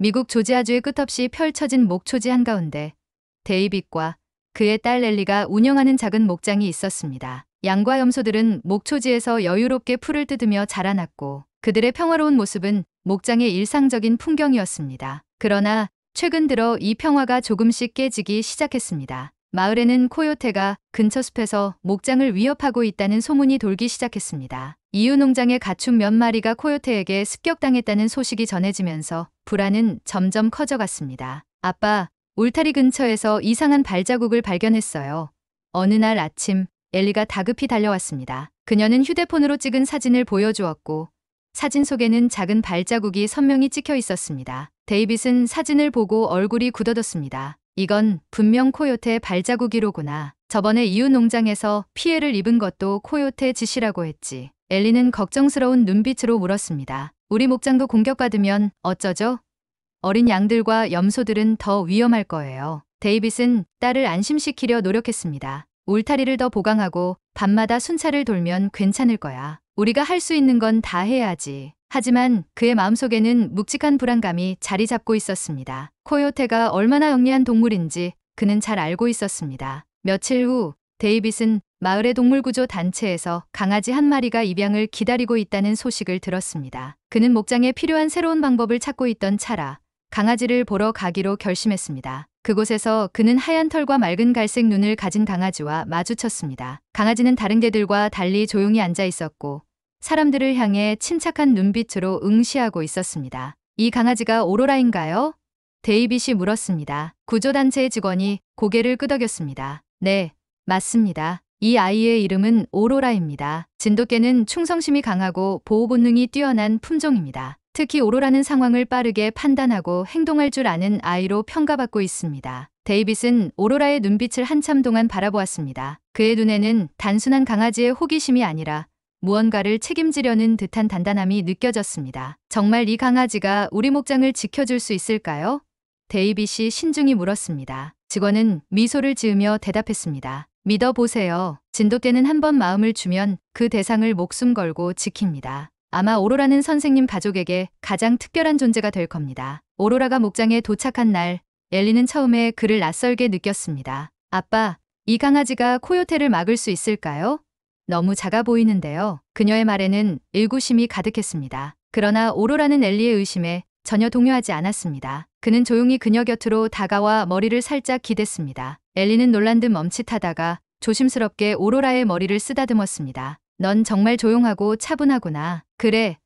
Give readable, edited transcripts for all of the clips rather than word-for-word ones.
미국 조지아주의 끝없이 펼쳐진 목초지 한가운데 데이빗과 그의 딸 엘리가 운영하는 작은 목장이 있었습니다. 양과 염소들은 목초지에서 여유롭게 풀을 뜯으며 자라났고 그들의 평화로운 모습은 목장의 일상적인 풍경이었습니다. 그러나 최근 들어 이 평화가 조금씩 깨지기 시작했습니다. 마을에는 코요테가 근처 숲에서 목장을 위협하고 있다는 소문이 돌기 시작했습니다. 이웃 농장의 가축 몇 마리가 코요테에게 습격당했다는 소식이 전해지면서 불안은 점점 커져갔습니다. 아빠, 울타리 근처에서 이상한 발자국을 발견했어요. 어느 날 아침 엘리가 다급히 달려왔습니다. 그녀는 휴대폰으로 찍은 사진을 보여주었고 사진 속에는 작은 발자국이 선명히 찍혀 있었습니다. 데이빗은 사진을 보고 얼굴이 굳어졌습니다. 이건 분명 코요테 발자국이로구나. 저번에 이웃 농장에서 피해를 입은 것도 코요테 짓이라고 했지. 엘리는 걱정스러운 눈빛으로 물었습니다. 우리 목장도 공격받으면 어쩌죠? 어린 양들과 염소들은 더 위험할 거예요. 데이빗은 딸을 안심시키려 노력했습니다. 울타리를 더 보강하고 밤마다 순찰을 돌면 괜찮을 거야. 우리가 할 수 있는 건 다 해야지. 하지만 그의 마음속에는 묵직한 불안감이 자리 잡고 있었습니다. 코요테가 얼마나 영리한 동물인지 그는 잘 알고 있었습니다. 며칠 후 데이빗은 마을의 동물구조 단체에서 강아지 한 마리가 입양을 기다리고 있다는 소식을 들었습니다. 그는 목장에 필요한 새로운 방법을 찾고 있던 차라 강아지를 보러 가기로 결심했습니다. 그곳에서 그는 하얀 털과 맑은 갈색 눈을 가진 강아지와 마주쳤습니다. 강아지는 다른 개들과 달리 조용히 앉아 있었고 사람들을 향해 침착한 눈빛으로 응시하고 있었습니다. 이 강아지가 오로라인가요? 데이빗이 물었습니다. 구조단체의 직원이 고개를 끄덕였습니다. 네, 맞습니다. 이 아이의 이름은 오로라입니다. 진돗개는 충성심이 강하고 보호 본능이 뛰어난 품종입니다. 특히 오로라는 상황을 빠르게 판단하고 행동할 줄 아는 아이로 평가받고 있습니다. 데이빗은 오로라의 눈빛을 한참 동안 바라보았습니다. 그의 눈에는 단순한 강아지의 호기심이 아니라 무언가를 책임지려는 듯한 단단함이 느껴졌습니다. 정말 이 강아지가 우리 목장을 지켜줄 수 있을까요? 데이빗이 신중히 물었습니다. 직원은 미소를 지으며 대답했습니다. 믿어보세요. 진돗개는 한번 마음을 주면 그 대상을 목숨 걸고 지킵니다. 아마 오로라는 선생님 가족에게 가장 특별한 존재가 될 겁니다. 오로라가 목장에 도착한 날 엘리는 처음에 그를 낯설게 느꼈습니다. 아빠, 이 강아지가 코요테를 막을 수 있을까요? 너무 작아 보이는데요. 그녀의 말에는 의구심이 가득했습니다. 그러나 오로라는 엘리의 의심에 전혀 동요하지 않았습니다. 그는 조용히 그녀 곁으로 다가와 머리를 살짝 기댔습니다. 엘리는 놀란 듯 멈칫하다가 조심스럽게 오로라의 머리를 쓰다듬었습니다. 넌 정말 조용하고 차분하구나. 그래,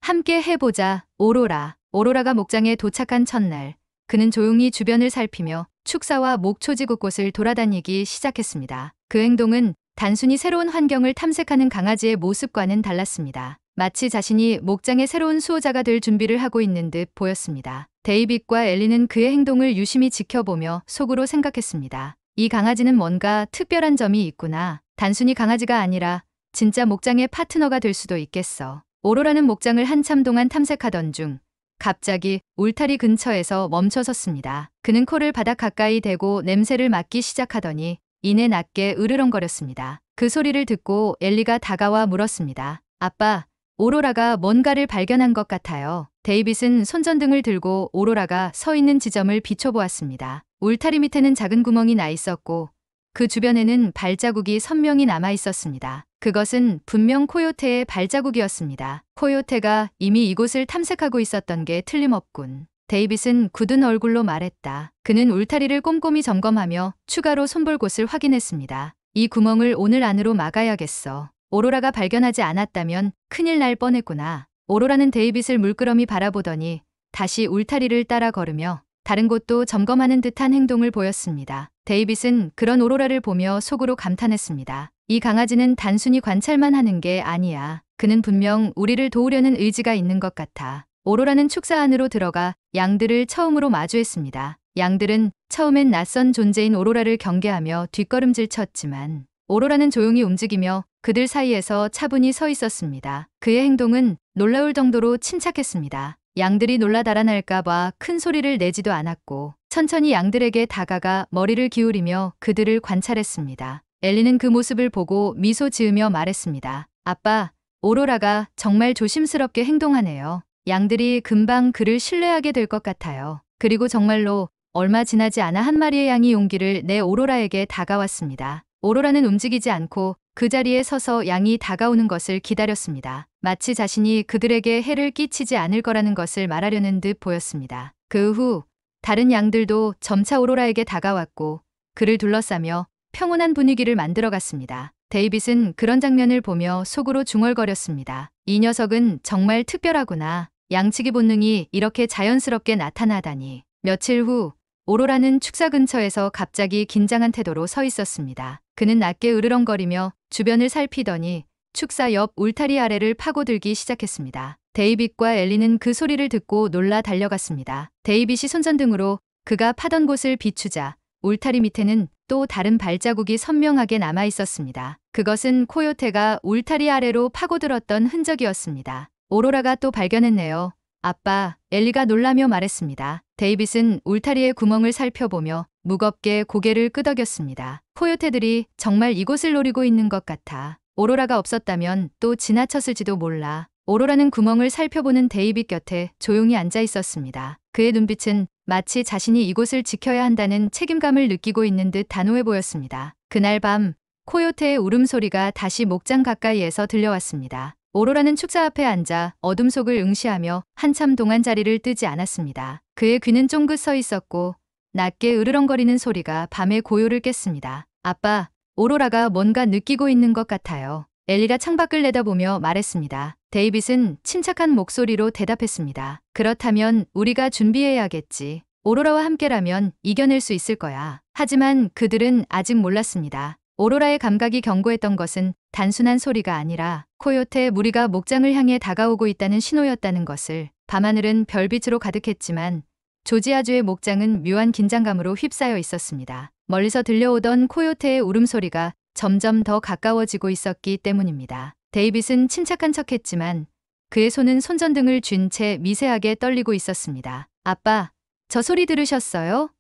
함께 해보자, 오로라. 오로라가 목장에 도착한 첫날, 그는 조용히 주변을 살피며 축사와 목초지 곳곳을 돌아다니기 시작했습니다. 그 행동은 단순히 새로운 환경을 탐색하는 강아지의 모습과는 달랐습니다. 마치 자신이 목장의 새로운 수호자가 될 준비를 하고 있는 듯 보였습니다. 데이빗과 엘리는 그의 행동을 유심히 지켜보며 속으로 생각했습니다. 이 강아지는 뭔가 특별한 점이 있구나. 단순히 강아지가 아니라 진짜 목장의 파트너가 될 수도 있겠어. 오로라는 목장을 한참 동안 탐색하던 중 갑자기 울타리 근처에서 멈춰섰습니다. 그는 코를 바닥 가까이 대고 냄새를 맡기 시작하더니 이내 낮게 으르렁거렸습니다. 그 소리를 듣고 엘리가 다가와 물었습니다. 아빠, 오로라가 뭔가를 발견한 것 같아요. 데이빗은 손전등을 들고 오로라가 서 있는 지점을 비춰보았습니다. 울타리 밑에는 작은 구멍이 나 있었고 그 주변에는 발자국이 선명히 남아 있었습니다. 그것은 분명 코요테의 발자국이었습니다. 코요테가 이미 이곳을 탐색하고 있었던 게 틀림없군. 데이빗은 굳은 얼굴로 말했다. 그는 울타리를 꼼꼼히 점검하며 추가로 손볼 곳을 확인했습니다. 이 구멍을 오늘 안으로 막아야겠어. 오로라가 발견하지 않았다면 큰일 날 뻔했구나. 오로라는 데이빗을 물끄러미 바라보더니 다시 울타리를 따라 걸으며 다른 곳도 점검하는 듯한 행동을 보였습니다. 데이빗은 그런 오로라를 보며 속으로 감탄했습니다. 이 강아지는 단순히 관찰만 하는 게 아니야. 그는 분명 우리를 도우려는 의지가 있는 것 같아. 오로라는 축사 안으로 들어가 양들을 처음으로 마주했습니다. 양들은 처음엔 낯선 존재인 오로라를 경계하며 뒷걸음질 쳤지만 오로라는 조용히 움직이며 그들 사이에서 차분히 서 있었습니다. 그의 행동은 놀라울 정도로 침착했습니다. 양들이 놀라 달아날까봐 큰 소리를 내지도 않았고 천천히 양들에게 다가가 머리를 기울이며 그들을 관찰했습니다. 엘리는 그 모습을 보고 미소 지으며 말했습니다. 아빠, 오로라가 정말 조심스럽게 행동하네요. 양들이 금방 그를 신뢰하게 될 것 같아요. 그리고 정말로 얼마 지나지 않아 한 마리의 양이 용기를 내 오로라에게 다가왔습니다. 오로라는 움직이지 않고 그 자리에 서서 양이 다가오는 것을 기다렸습니다. 마치 자신이 그들에게 해를 끼치지 않을 거라는 것을 말하려는 듯 보였습니다. 그 후 다른 양들도 점차 오로라에게 다가왔고 그를 둘러싸며 평온한 분위기를 만들어갔습니다. 데이빗은 그런 장면을 보며 속으로 중얼거렸습니다. 이 녀석은 정말 특별하구나. 양치기 본능이 이렇게 자연스럽게 나타나다니. 며칠 후 오로라는 축사 근처에서 갑자기 긴장한 태도로 서 있었습니다. 그는 낮게 으르렁거리며 주변을 살피더니 축사 옆 울타리 아래를 파고들기 시작했습니다. 데이빗과 엘리는 그 소리를 듣고 놀라 달려갔습니다. 데이빗이 손전등으로 그가 파던 곳을 비추자 울타리 밑에는 또 다른 발자국이 선명하게 남아 있었습니다. 그것은 코요테가 울타리 아래로 파고들었던 흔적이었습니다. 오로라가 또 발견했네요. 아빠, 엘리가 놀라며 말했습니다. 데이빗은 울타리의 구멍을 살펴보며 무겁게 고개를 끄덕였습니다. 코요테들이 정말 이곳을 노리고 있는 것 같아. 오로라가 없었다면 또 지나쳤을지도 몰라. 오로라는 구멍을 살펴보는 데이빗 곁에 조용히 앉아 있었습니다. 그의 눈빛은 마치 자신이 이곳을 지켜야 한다는 책임감을 느끼고 있는 듯 단호해 보였습니다. 그날 밤 코요테의 울음소리가 다시 목장 가까이에서 들려왔습니다. 오로라는 축사 앞에 앉아 어둠 속을 응시하며 한참 동안 자리를 뜨지 않았습니다. 그의 귀는 쫑긋 서 있었고 낮게 으르렁거리는 소리가 밤의 고요를 깼습니다. 아빠, 오로라가 뭔가 느끼고 있는 것 같아요. 엘리가 창밖을 내다보며 말했습니다. 데이빗은 침착한 목소리로 대답했습니다. 그렇다면 우리가 준비해야겠지. 오로라와 함께라면 이겨낼 수 있을 거야. 하지만 그들은 아직 몰랐습니다. 오로라의 감각이 경고했던 것은 단순한 소리가 아니라 코요테 무리가 목장을 향해 다가오고 있다는 신호였다는 것을. 밤하늘은 별빛으로 가득했지만 조지아주의 목장은 묘한 긴장감으로 휩싸여 있었습니다. 멀리서 들려오던 코요테의 울음소리가 점점 더 가까워지고 있었기 때문입니다. 데이빗은 침착한 척했지만 그의 손은 손전등을 쥔 채 미세하게 떨리고 있었습니다. 아빠, 저 소리 들으셨어요?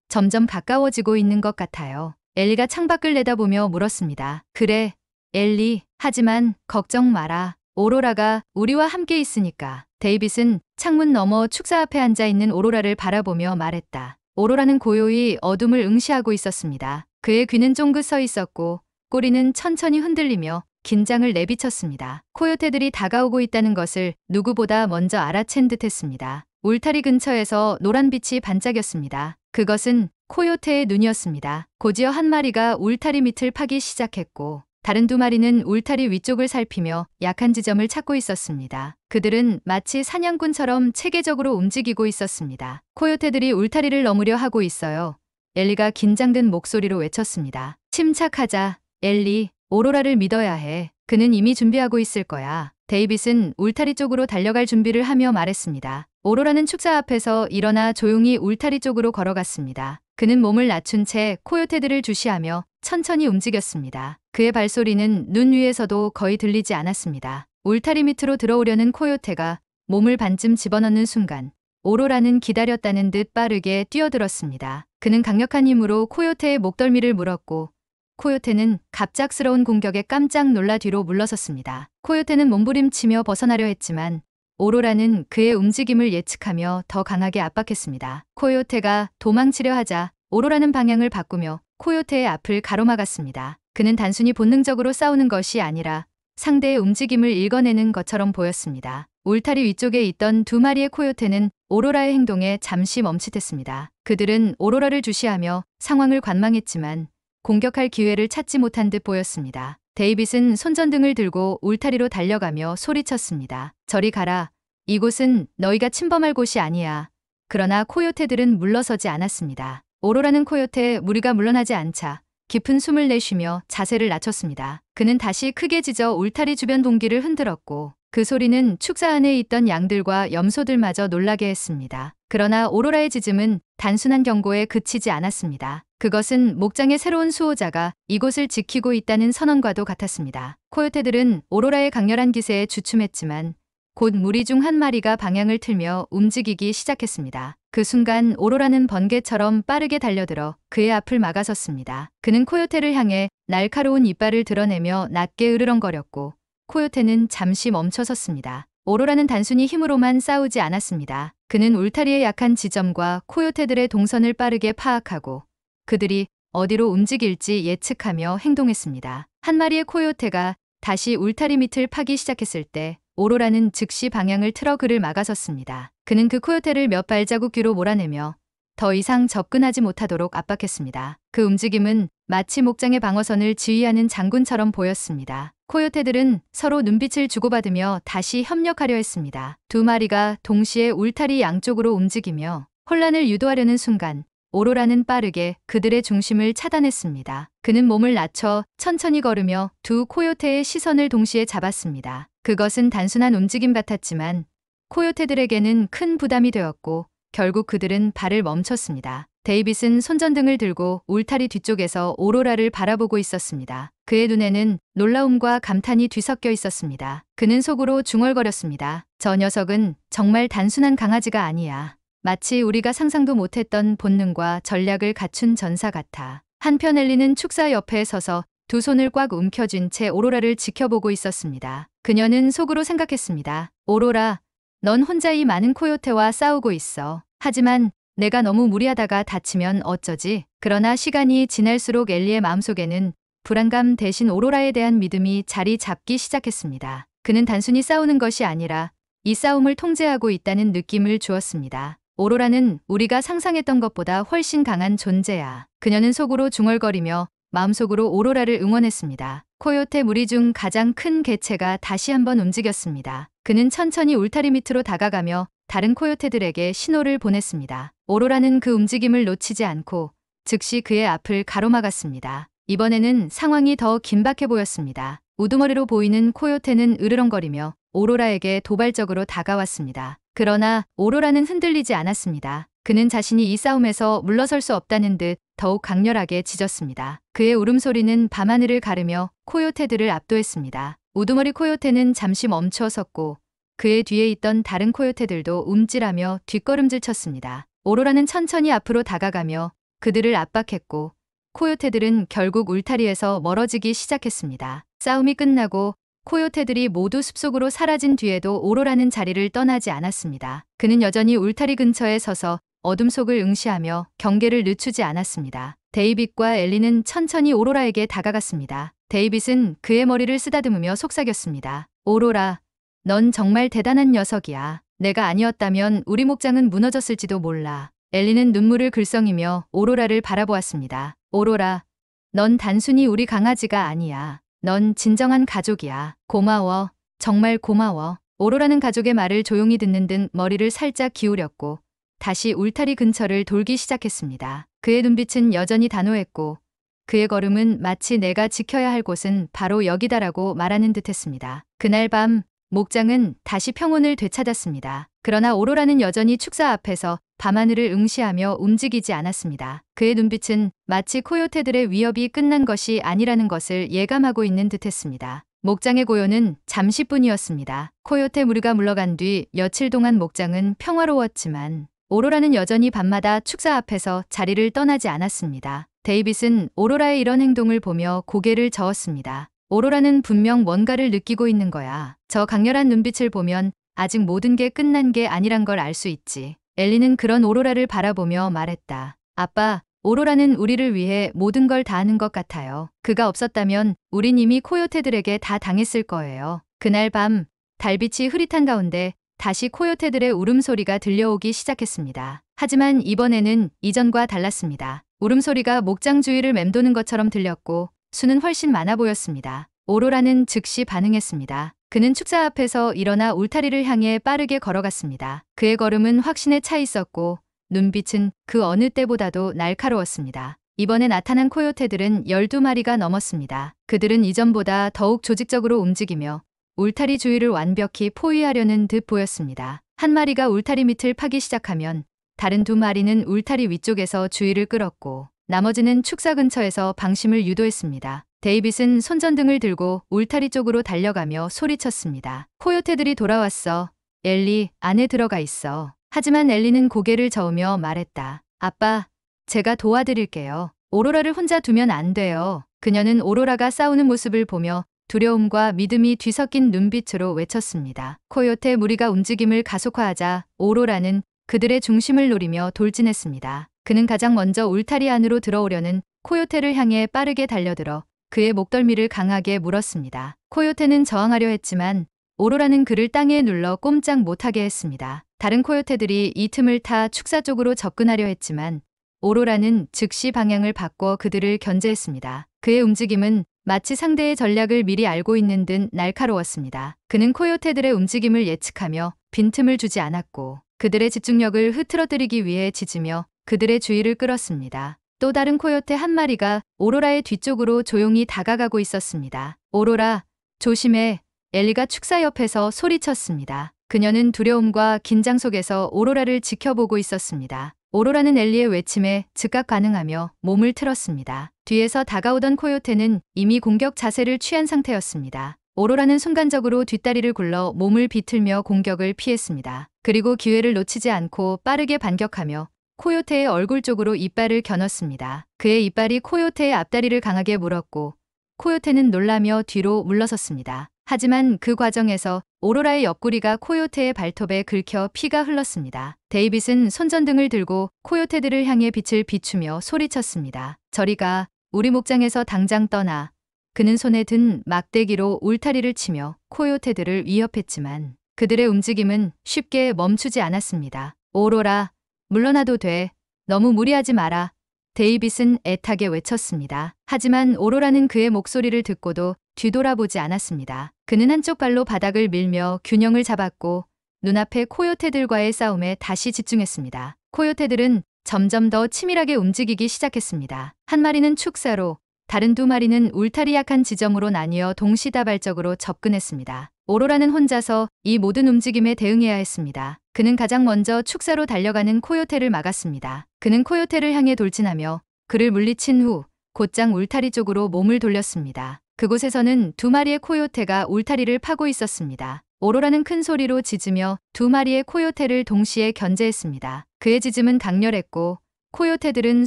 점점 가까워지고 있는 것 같아요. 엘리가 창밖을 내다보며 물었습니다. 그래, 엘리. 하지만 걱정 마라. 오로라가 우리와 함께 있으니까. 데이빗은 창문 너머 축사 앞에 앉아있는 오로라를 바라보며 말했다. 오로라는 고요히 어둠을 응시하고 있었습니다. 그의 귀는 쫑긋 서 있었고 꼬리는 천천히 흔들리며 긴장을 내비쳤습니다. 코요테들이 다가오고 있다는 것을 누구보다 먼저 알아챈 듯했습니다. 울타리 근처에서 노란 빛이 반짝였습니다. 그것은 코요테의 눈이었습니다. 곧이어 한 마리가 울타리 밑을 파기 시작했고 다른 두 마리는 울타리 위쪽을 살피며 약한 지점을 찾고 있었습니다. 그들은 마치 사냥꾼처럼 체계적으로 움직이고 있었습니다. 코요테들이 울타리를 넘으려 하고 있어요. 엘리가 긴장된 목소리로 외쳤습니다. 침착하자, 엘리. 오로라를 믿어야 해. 그는 이미 준비하고 있을 거야. 데이빗은 울타리 쪽으로 달려갈 준비를 하며 말했습니다. 오로라는 축사 앞에서 일어나 조용히 울타리 쪽으로 걸어갔습니다. 그는 몸을 낮춘 채 코요테들을 주시하며 천천히 움직였습니다. 그의 발소리는 눈 위에서도 거의 들리지 않았습니다. 울타리 밑으로 들어오려는 코요테가 몸을 반쯤 집어넣는 순간 오로라는 기다렸다는 듯 빠르게 뛰어들었습니다. 그는 강력한 힘으로 코요테의 목덜미를 물었고 코요테는 갑작스러운 공격에 깜짝 놀라 뒤로 물러섰습니다. 코요테는 몸부림치며 벗어나려 했지만 오로라는 그의 움직임을 예측하며 더 강하게 압박했습니다. 코요테가 도망치려 하자 오로라는 방향을 바꾸며 코요테의 앞을 가로막았습니다. 그는 단순히 본능적으로 싸우는 것이 아니라 상대의 움직임을 읽어내는 것처럼 보였습니다. 울타리 위쪽에 있던 두 마리의 코요테는 오로라의 행동에 잠시 멈칫했습니다. 그들은 오로라를 주시하며 상황을 관망했지만 공격할 기회를 찾지 못한 듯 보였습니다. 데이빗은 손전등을 들고 울타리로 달려가며 소리쳤습니다. 저리 가라. 이곳은 너희가 침범할 곳이 아니야. 그러나 코요테들은 물러서지 않았습니다. 오로라는 코요테 무리가 물러나지 않자 깊은 숨을 내쉬며 자세를 낮췄습니다. 그는 다시 크게 짖어 울타리 주변 동기를 흔들었고 그 소리는 축사 안에 있던 양들과 염소들마저 놀라게 했습니다. 그러나 오로라의 짖음은 단순한 경고에 그치지 않았습니다. 그것은 목장의 새로운 수호자가 이곳을 지키고 있다는 선언과도 같았습니다. 코요테들은 오로라의 강렬한 기세에 주춤했지만 곧 무리 중 한 마리가 방향을 틀며 움직이기 시작했습니다. 그 순간 오로라는 번개처럼 빠르게 달려들어 그의 앞을 막아섰습니다. 그는 코요테를 향해 날카로운 이빨을 드러내며 낮게 으르렁거렸고 코요테는 잠시 멈춰섰습니다. 오로라는 단순히 힘으로만 싸우지 않았습니다. 그는 울타리의 약한 지점과 코요테들의 동선을 빠르게 파악하고 그들이 어디로 움직일지 예측하며 행동했습니다. 한 마리의 코요테가 다시 울타리 밑을 파기 시작했을 때 오로라는 즉시 방향을 틀어 그를 막아섰습니다. 그는 그 코요테를 몇 발자국 뒤로 몰아내며 더 이상 접근하지 못하도록 압박했습니다. 그 움직임은 마치 목장의 방어선을 지휘하는 장군처럼 보였습니다. 코요테들은 서로 눈빛을 주고받으며 다시 협력하려 했습니다. 두 마리가 동시에 울타리 양쪽으로 움직이며 혼란을 유도하려는 순간 오로라는 빠르게 그들의 중심을 차단했습니다. 그는 몸을 낮춰 천천히 걸으며 두 코요테의 시선을 동시에 잡았습니다. 그것은 단순한 움직임 같았지만 코요테들에게는 큰 부담이 되었고 결국 그들은 발을 멈췄습니다. 데이빗은 손전등을 들고 울타리 뒤쪽에서 오로라를 바라보고 있었습니다. 그의 눈에는 놀라움과 감탄이 뒤섞여 있었습니다. 그는 속으로 중얼거렸습니다. 저 녀석은 정말 단순한 강아지가 아니야. 마치 우리가 상상도 못했던 본능과 전략을 갖춘 전사 같아. 한편 엘리는 축사 옆에 서서 두 손을 꽉 움켜쥔 채 오로라를 지켜보고 있었습니다. 그녀는 속으로 생각했습니다. 오로라, 넌 혼자 이 많은 코요테와 싸우고 있어. 하지만 내가 너무 무리하다가 다치면 어쩌지? 그러나 시간이 지날수록 엘리의 마음속에는 불안감 대신 오로라에 대한 믿음이 자리 잡기 시작했습니다. 그는 단순히 싸우는 것이 아니라 이 싸움을 통제하고 있다는 느낌을 주었습니다. 오로라는 우리가 상상했던 것보다 훨씬 강한 존재야. 그녀는 속으로 중얼거리며 마음속으로 오로라를 응원했습니다. 코요테 무리 중 가장 큰 개체가 다시 한번 움직였습니다. 그는 천천히 울타리 밑으로 다가가며 다른 코요테들에게 신호를 보냈습니다. 오로라는 그 움직임을 놓치지 않고 즉시 그의 앞을 가로막았습니다. 이번에는 상황이 더 긴박해 보였습니다. 우두머리로 보이는 코요테는 으르렁거리며 오로라에게 도발적으로 다가왔습니다. 그러나 오로라는 흔들리지 않았습니다. 그는 자신이 이 싸움에서 물러설 수 없다는 듯 더욱 강렬하게 짖었습니다. 그의 울음소리는 밤하늘을 가르며 코요테들을 압도했습니다. 우두머리 코요테는 잠시 멈춰 섰고 그의 뒤에 있던 다른 코요테들도 움찔하며 뒷걸음질 쳤습니다. 오로라는 천천히 앞으로 다가가며 그들을 압박했고 코요테들은 결국 울타리에서 멀어지기 시작했습니다. 싸움이 끝나고 코요테들이 모두 숲속으로 사라진 뒤에도 오로라는 자리를 떠나지 않았습니다. 그는 여전히 울타리 근처에 서서 어둠 속을 응시하며 경계를 늦추지 않았습니다. 데이빗과 엘리는 천천히 오로라에게 다가갔습니다. 데이빗은 그의 머리를 쓰다듬으며 속삭였습니다. 오로라, 넌 정말 대단한 녀석이야. 내가 아니었다면 우리 목장은 무너졌을지도 몰라. 엘리는 눈물을 글썽이며 오로라를 바라보았습니다. 오로라, 넌 단순히 우리 강아지가 아니야. 넌 진정한 가족이야. 고마워. 정말 고마워. 오로라는 가족의 말을 조용히 듣는 듯 머리를 살짝 기울였고 다시 울타리 근처를 돌기 시작했습니다. 그의 눈빛은 여전히 단호했고 그의 걸음은 마치 내가 지켜야 할 곳은 바로 여기다라고 말하는 듯했습니다. 그날 밤 목장은 다시 평온을 되찾았습니다. 그러나 오로라는 여전히 축사 앞에서 밤하늘을 응시하며 움직이지 않았습니다. 그의 눈빛은 마치 코요테들의 위협이 끝난 것이 아니라는 것을 예감하고 있는 듯했습니다. 목장의 고요는 잠시뿐이었습니다. 코요테 무리가 물러간 뒤 며칠 동안 목장은 평화로웠지만 오로라는 여전히 밤마다 축사 앞에서 자리를 떠나지 않았습니다. 데이빗은 오로라의 이런 행동을 보며 고개를 저었습니다. 오로라는 분명 뭔가를 느끼고 있는 거야. 저 강렬한 눈빛을 보면 아직 모든 게 끝난 게 아니란 걸 알 수 있지. 엘리는 그런 오로라를 바라보며 말했다. 아빠, 오로라는 우리를 위해 모든 걸 다 하는 것 같아요. 그가 없었다면 우린 이미 코요테들에게 다 당했을 거예요. 그날 밤 달빛이 흐릿한 가운데 다시 코요테들의 울음소리가 들려오기 시작했습니다. 하지만 이번에는 이전과 달랐습니다. 울음소리가 목장 주위를 맴도는 것처럼 들렸고 수는 훨씬 많아 보였습니다. 오로라는 즉시 반응했습니다. 그는 축사 앞에서 일어나 울타리를 향해 빠르게 걸어갔습니다. 그의 걸음은 확신에 차 있었고 눈빛은 그 어느 때보다도 날카로웠습니다. 이번에 나타난 코요테들은 12마리가 넘었습니다. 그들은 이전보다 더욱 조직적으로 움직이며 울타리 주위를 완벽히 포위하려는 듯 보였습니다. 한 마리가 울타리 밑을 파기 시작하면 다른 두 마리는 울타리 위쪽에서 주위를 끌었고 나머지는 축사 근처에서 방심을 유도했습니다. 데이빗은 손전등을 들고 울타리 쪽으로 달려가며 소리쳤습니다. 코요테들이 돌아왔어. 엘리, 안에 들어가 있어. 하지만 엘리는 고개를 저으며 말했다. 아빠, 제가 도와드릴게요. 오로라를 혼자 두면 안 돼요. 그녀는 오로라가 싸우는 모습을 보며 두려움과 믿음이 뒤섞인 눈빛으로 외쳤습니다. 코요테 무리가 움직임을 가속화하자 오로라는 그들의 중심을 노리며 돌진했습니다. 그는 가장 먼저 울타리 안으로 들어오려는 코요테를 향해 빠르게 달려들어 그의 목덜미를 강하게 물었습니다. 코요테는 저항하려 했지만 오로라는 그를 땅에 눌러 꼼짝 못하게 했습니다. 다른 코요테들이 이 틈을 타 축사 쪽으로 접근하려 했지만 오로라는 즉시 방향을 바꿔 그들을 견제했습니다. 그의 움직임은 마치 상대의 전략을 미리 알고 있는 듯 날카로웠습니다. 그는 코요테들의 움직임을 예측하며 빈틈을 주지 않았고 그들의 집중력을 흐트러뜨리기 위해 짖으며 그들의 주의를 끌었습니다. 또 다른 코요테 한 마리가 오로라의 뒤쪽으로 조용히 다가가고 있었습니다. 오로라, 조심해. 엘리가 축사 옆에서 소리쳤습니다. 그녀는 두려움과 긴장 속에서 오로라를 지켜보고 있었습니다. 오로라는 엘리의 외침에 즉각 반응하며 몸을 틀었습니다. 뒤에서 다가오던 코요테는 이미 공격 자세를 취한 상태였습니다. 오로라는 순간적으로 뒷다리를 굴러 몸을 비틀며 공격을 피했습니다. 그리고 기회를 놓치지 않고 빠르게 반격하며 코요테의 얼굴 쪽으로 이빨을 겨눴습니다. 그의 이빨이 코요테의 앞다리를 강하게 물었고 코요테는 놀라며 뒤로 물러섰습니다. 하지만 그 과정에서 오로라의 옆구리가 코요테의 발톱에 긁혀 피가 흘렀습니다. 데이빗은 손전등을 들고 코요테들을 향해 빛을 비추며 소리쳤습니다. 저리 가, 우리 목장에서 당장 떠나. 그는 손에 든 막대기로 울타리를 치며 코요테들을 위협했지만 그들의 움직임은 쉽게 멈추지 않았습니다. 오로라, 물러나도 돼. 너무 무리하지 마라. 데이빗은 애타게 외쳤습니다. 하지만 오로라는 그의 목소리를 듣고도 뒤돌아보지 않았습니다. 그는 한쪽 발로 바닥을 밀며 균형을 잡았고 눈앞의 코요테들과의 싸움에 다시 집중했습니다. 코요테들은 점점 더 치밀하게 움직이기 시작했습니다. 한 마리는 축사로, 다른 두 마리는 울타리 약한 지점으로 나뉘어 동시다발적으로 접근했습니다. 오로라는 혼자서 이 모든 움직임에 대응해야 했습니다. 그는 가장 먼저 축사로 달려가는 코요테를 막았습니다. 그는 코요테를 향해 돌진하며 그를 물리친 후 곧장 울타리 쪽으로 몸을 돌렸습니다. 그곳에서는 두 마리의 코요테가 울타리를 파고 있었습니다. 오로라는 큰 소리로 짖으며 두 마리의 코요테를 동시에 견제했습니다. 그의 짖음은 강렬했고 코요테들은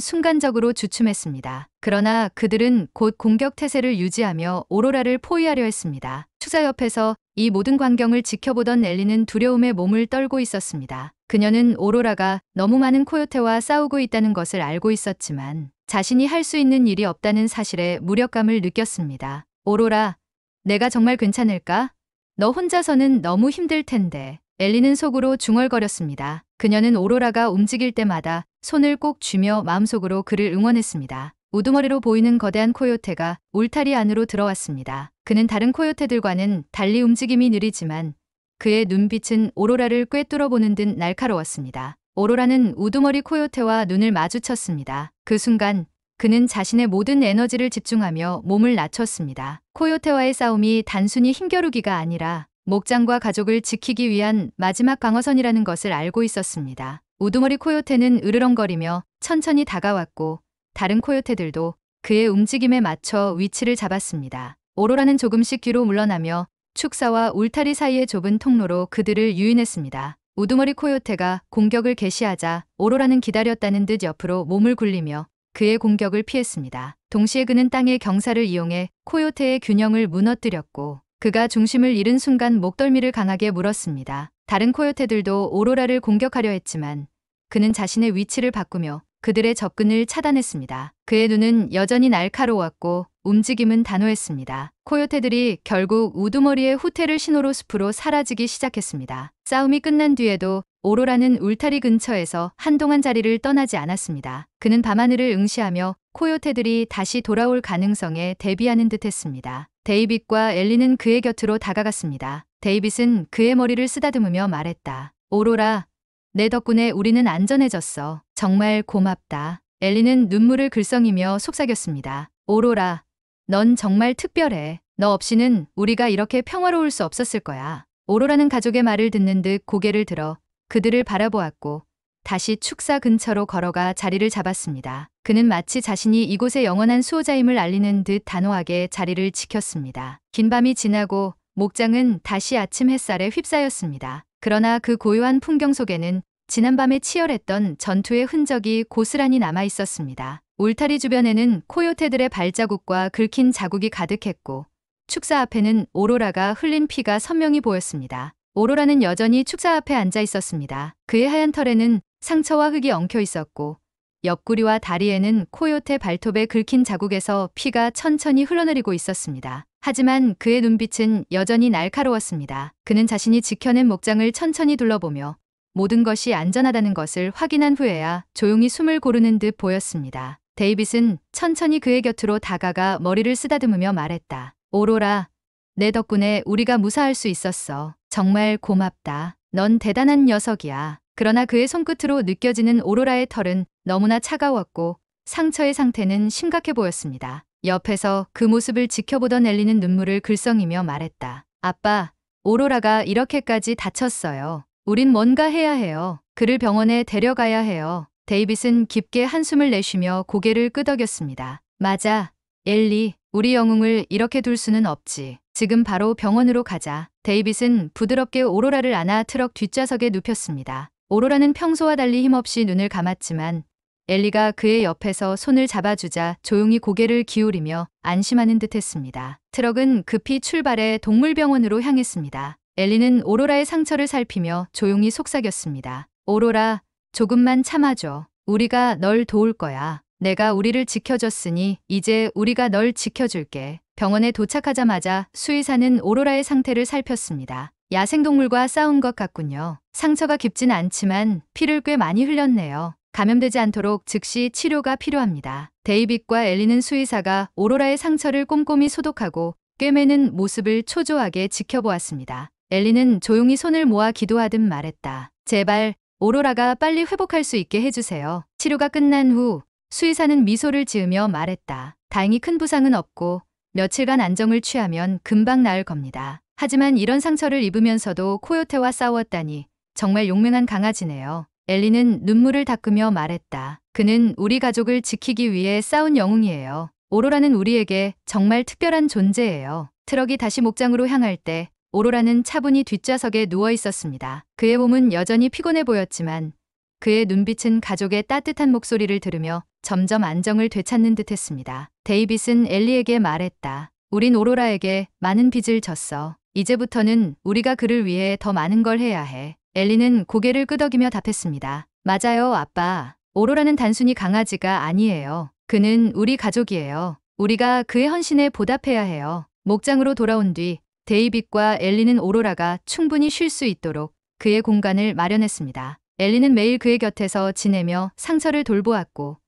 순간적으로 주춤했습니다. 그러나 그들은 곧 공격 태세를 유지하며 오로라를 포위하려 했습니다. 축사 옆에서 이 모든 광경을 지켜보던 엘리는 두려움에 몸을 떨고 있었습니다. 그녀는 오로라가 너무 많은 코요테와 싸우고 있다는 것을 알고 있었지만 자신이 할 수 있는 일이 없다는 사실에 무력감을 느꼈습니다. 오로라, 내가 정말 괜찮을까? 너 혼자서는 너무 힘들 텐데. 엘리는 속으로 중얼거렸습니다. 그녀는 오로라가 움직일 때마다 손을 꼭 쥐며 마음속으로 그를 응원했습니다. 우두머리로 보이는 거대한 코요테가 울타리 안으로 들어왔습니다. 그는 다른 코요테들과는 달리 움직임이 느리지만 그의 눈빛은 오로라를 꿰뚫어 보는 듯 날카로웠습니다. 오로라는 우두머리 코요테와 눈을 마주쳤습니다. 그 순간 그는 자신의 모든 에너지를 집중하며 몸을 낮췄습니다. 코요테와의 싸움이 단순히 힘겨루기가 아니라 목장과 가족을 지키기 위한 마지막 방어선이라는 것을 알고 있었습니다. 우두머리 코요테는 으르렁거리며 천천히 다가왔고 다른 코요테들도 그의 움직임에 맞춰 위치를 잡았습니다. 오로라는 조금씩 뒤로 물러나며 축사와 울타리 사이의 좁은 통로로 그들을 유인했습니다. 우두머리 코요테가 공격을 개시하자 오로라는 기다렸다는 듯 옆으로 몸을 굴리며 그의 공격을 피했습니다. 동시에 그는 땅의 경사를 이용해 코요테의 균형을 무너뜨렸고 그가 중심을 잃은 순간 목덜미를 강하게 물었습니다. 다른 코요테들도 오로라를 공격하려 했지만 그는 자신의 위치를 바꾸며 그들의 접근을 차단했습니다. 그의 눈은 여전히 날카로웠고 움직임은 단호했습니다. 코요테들이 결국 우두머리의 후퇴를 신호로 숲으로 사라지기 시작했습니다. 싸움이 끝난 뒤에도 오로라는 울타리 근처에서 한동안 자리를 떠나지 않았습니다. 그는 밤하늘을 응시하며 코요테들이 다시 돌아올 가능성에 대비하는 듯했습니다. 데이빗과 엘리는 그의 곁으로 다가갔습니다. 데이빗은 그의 머리를 쓰다듬으며 말했다. 오로라, 내 덕분에 우리는 안전해졌어. 정말 고맙다. 엘리는 눈물을 글썽이며 속삭였습니다. 오로라, 넌 정말 특별해. 너 없이는 우리가 이렇게 평화로울 수 없었을 거야. 오로라는 가족의 말을 듣는 듯 고개를 들어 그들을 바라보았고 다시 축사 근처로 걸어가 자리를 잡았습니다. 그는 마치 자신이 이곳의 영원한 수호자임을 알리는 듯 단호하게 자리를 지켰습니다. 긴 밤이 지나고 목장은 다시 아침 햇살에 휩싸였습니다. 그러나 그 고요한 풍경 속에는 지난밤에 치열했던 전투의 흔적이 고스란히 남아 있었습니다. 울타리 주변에는 코요테들의 발자국과 긁힌 자국이 가득했고 축사 앞에는 오로라가 흘린 피가 선명히 보였습니다. 오로라는 여전히 축사 앞에 앉아 있었습니다. 그의 하얀 털에는 상처와 흙이 엉켜 있었고 옆구리와 다리에는 코요테 발톱에 긁힌 자국에서 피가 천천히 흘러내리고 있었습니다. 하지만 그의 눈빛은 여전히 날카로웠습니다. 그는 자신이 지켜낸 목장을 천천히 둘러보며 모든 것이 안전하다는 것을 확인한 후에야 조용히 숨을 고르는 듯 보였습니다. 데이빗은 천천히 그의 곁으로 다가가 머리를 쓰다듬으며 말했다. 오로라, 내 덕분에 우리가 무사할 수 있었어. 정말 고맙다. 넌 대단한 녀석이야. 그러나 그의 손끝으로 느껴지는 오로라의 털은 너무나 차가웠고 상처의 상태는 심각해 보였습니다. 옆에서 그 모습을 지켜보던 엘리는 눈물을 글썽이며 말했다. 아빠, 오로라가 이렇게까지 다쳤어요. 우린 뭔가 해야 해요. 그를 병원에 데려가야 해요. 데이빗은 깊게 한숨을 내쉬며 고개를 끄덕였습니다. 맞아, 엘리. 우리 영웅을 이렇게 둘 수는 없지. 지금 바로 병원으로 가자. 데이빗은 부드럽게 오로라를 안아 트럭 뒷좌석에 눕혔습니다. 오로라는 평소와 달리 힘없이 눈을 감았지만 엘리가 그의 옆에서 손을 잡아주자 조용히 고개를 기울이며 안심하는 듯했습니다. 트럭은 급히 출발해 동물병원으로 향했습니다. 엘리는 오로라의 상처를 살피며 조용히 속삭였습니다. 오로라, 조금만 참아줘. 우리가 널 도울 거야. 내가 우리를 지켜줬으니 이제 우리가 널 지켜줄게. 병원에 도착하자마자 수의사는 오로라의 상태를 살폈습니다. 야생동물과 싸운 것 같군요. 상처가 깊진 않지만 피를 꽤 많이 흘렸네요. 감염되지 않도록 즉시 치료가 필요합니다. 데이빗과 엘리는 수의사가 오로라의 상처를 꼼꼼히 소독하고 꿰매는 모습을 초조하게 지켜보았습니다. 엘리는 조용히 손을 모아 기도하듯 말했다. 제발 오로라가 빨리 회복할 수 있게 해주세요. 치료가 끝난 후 수의사는 미소를 지으며 말했다. 다행히 큰 부상은 없고 며칠간 안정을 취하면 금방 나을 겁니다. 하지만 이런 상처를 입으면서도 코요테와 싸웠다니 정말 용맹한 강아지네요. 엘리는 눈물을 닦으며 말했다. 그는 우리 가족을 지키기 위해 싸운 영웅이에요. 오로라는 우리에게 정말 특별한 존재예요. 트럭이 다시 목장으로 향할 때 오로라는 차분히 뒷좌석에 누워 있었습니다. 그의 몸은 여전히 피곤해 보였지만 그의 눈빛은 가족의 따뜻한 목소리를 들으며 점점 안정을 되찾는 듯했습니다. 데이빗은 엘리에게 말했다. 우린 오로라에게 많은 빚을 졌어. 이제부터는 우리가 그를 위해 더 많은 걸 해야 해. 엘리는 고개를 끄덕이며 답했습니다. 맞아요, 아빠. 오로라는 단순히 강아지가 아니에요. 그는 우리 가족이에요. 우리가 그의 헌신에 보답해야 해요. 목장으로 돌아온 뒤 데이빗과 엘리는 오로라가 충분히 쉴 수 있도록 그의 공간을 마련했습니다. 엘리는 매일 그의 곁에서 지내며 상처를 돌보았고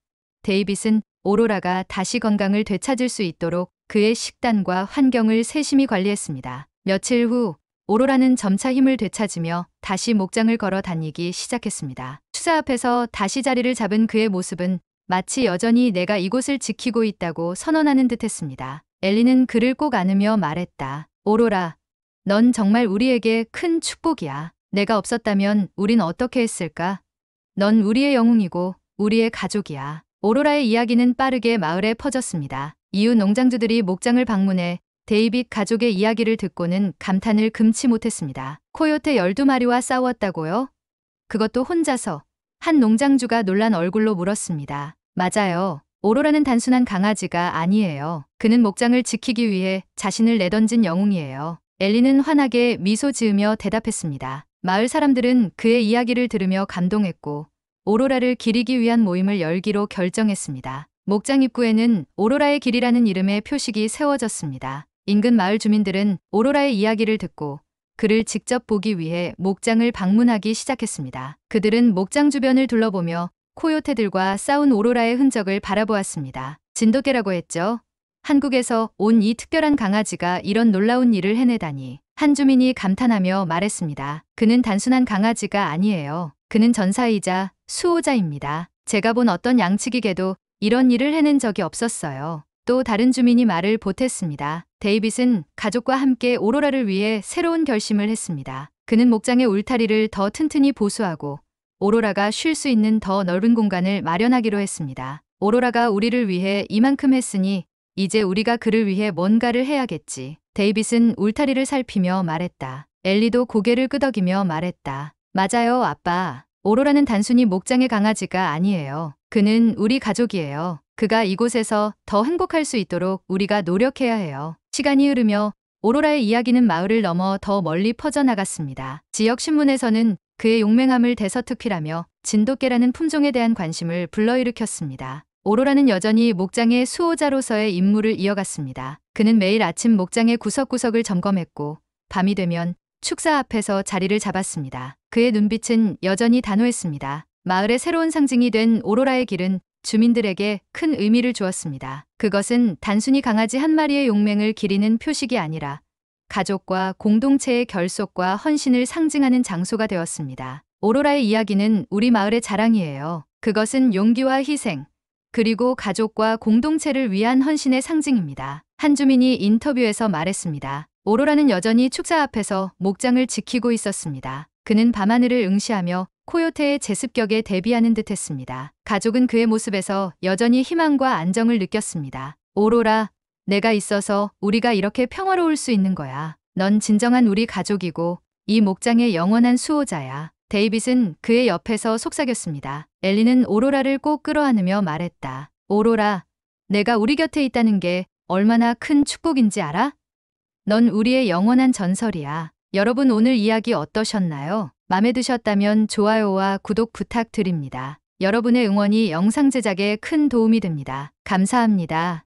데이빗은 오로라가 다시 건강을 되찾을 수 있도록 그의 식단과 환경을 세심히 관리했습니다. 며칠 후 오로라는 점차 힘을 되찾으며 다시 목장을 걸어 다니기 시작했습니다. 축사 앞에서 다시 자리를 잡은 그의 모습은 마치 여전히 내가 이곳을 지키고 있다고 선언하는 듯했습니다. 엘리는 그를 꼭 안으며 말했다. 오로라, 넌 정말 우리에게 큰 축복이야. 내가 없었다면 우린 어떻게 했을까? 넌 우리의 영웅이고 우리의 가족이야. 오로라의 이야기는 빠르게 마을에 퍼졌습니다. 이웃 농장주들이 목장을 방문해 데이빗 가족의 이야기를 듣고는 감탄을 금치 못했습니다. 코요테 12마리와 싸웠다고요? 그것도 혼자서. 한 농장주가 놀란 얼굴로 물었습니다. 맞아요. 오로라는 단순한 강아지가 아니에요. 그는 목장을 지키기 위해 자신을 내던진 영웅이에요. 엘리는 환하게 미소 지으며 대답했습니다. 마을 사람들은 그의 이야기를 들으며 감동했고 오로라를 기리기 위한 모임을 열기로 결정했습니다. 목장 입구에는 오로라의 길이라는 이름의 표식이 세워졌습니다. 인근 마을 주민들은 오로라의 이야기를 듣고 그를 직접 보기 위해 목장을 방문하기 시작했습니다. 그들은 목장 주변을 둘러보며 코요테들과 싸운 오로라의 흔적을 바라보았습니다. 진돗개라고 했죠. 한국에서 온 이 특별한 강아지가 이런 놀라운 일을 해내다니. 한 주민이 감탄하며 말했습니다. 그는 단순한 강아지가 아니에요. 그는 전사이자 수호자입니다. 제가 본 어떤 양치기개도 이런 일을 해낸 적이 없었어요. 또 다른 주민이 말을 보탰습니다. 데이빗은 가족과 함께 오로라를 위해 새로운 결심을 했습니다. 그는 목장의 울타리를 더 튼튼히 보수하고 오로라가 쉴 수 있는 더 넓은 공간을 마련하기로 했습니다. 오로라가 우리를 위해 이만큼 했으니 이제 우리가 그를 위해 뭔가를 해야겠지. 데이빗은 울타리를 살피며 말했다. 엘리도 고개를 끄덕이며 말했다. 맞아요, 아빠. 오로라는 단순히 목장의 강아지가 아니에요. 그는 우리 가족이에요. 그가 이곳에서 더 행복할 수 있도록 우리가 노력해야 해요. 시간이 흐르며 오로라의 이야기는 마을을 넘어 더 멀리 퍼져나갔습니다. 지역 신문에서는 그의 용맹함을 대서특필하며 진돗개라는 품종에 대한 관심을 불러일으켰습니다. 오로라는 여전히 목장의 수호자로서의 임무를 이어갔습니다. 그는 매일 아침 목장의 구석구석을 점검했고 밤이 되면 축사 앞에서 자리를 잡았습니다. 그의 눈빛은 여전히 단호했습니다. 마을의 새로운 상징이 된 오로라의 길은 주민들에게 큰 의미를 주었습니다. 그것은 단순히 강아지 한 마리의 용맹을 기리는 표식이 아니라 가족과 공동체의 결속과 헌신을 상징하는 장소가 되었습니다. 오로라의 이야기는 우리 마을의 자랑이에요. 그것은 용기와 희생, 그리고 가족과 공동체를 위한 헌신의 상징입니다. 한 주민이 인터뷰에서 말했습니다. 오로라는 여전히 축사 앞에서 목장을 지키고 있었습니다. 그는 밤하늘을 응시하며 코요테의 제습격에 대비하는 듯했습니다. 가족은 그의 모습에서 여전히 희망과 안정을 느꼈습니다. 오로라, 내가 있어서 우리가 이렇게 평화로울 수 있는 거야. 넌 진정한 우리 가족이고 이 목장의 영원한 수호자야. 데이빗은 그의 옆에서 속삭였습니다. 엘리는 오로라를 꼭 끌어안으며 말했다. 오로라, 내가 우리 곁에 있다는 게 얼마나 큰 축복인지 알아? 넌 우리의 영원한 전설이야. 여러분 오늘 이야기 어떠셨나요? 마음에 드셨다면 좋아요와 구독 부탁드립니다. 여러분의 응원이 영상 제작에 큰 도움이 됩니다. 감사합니다.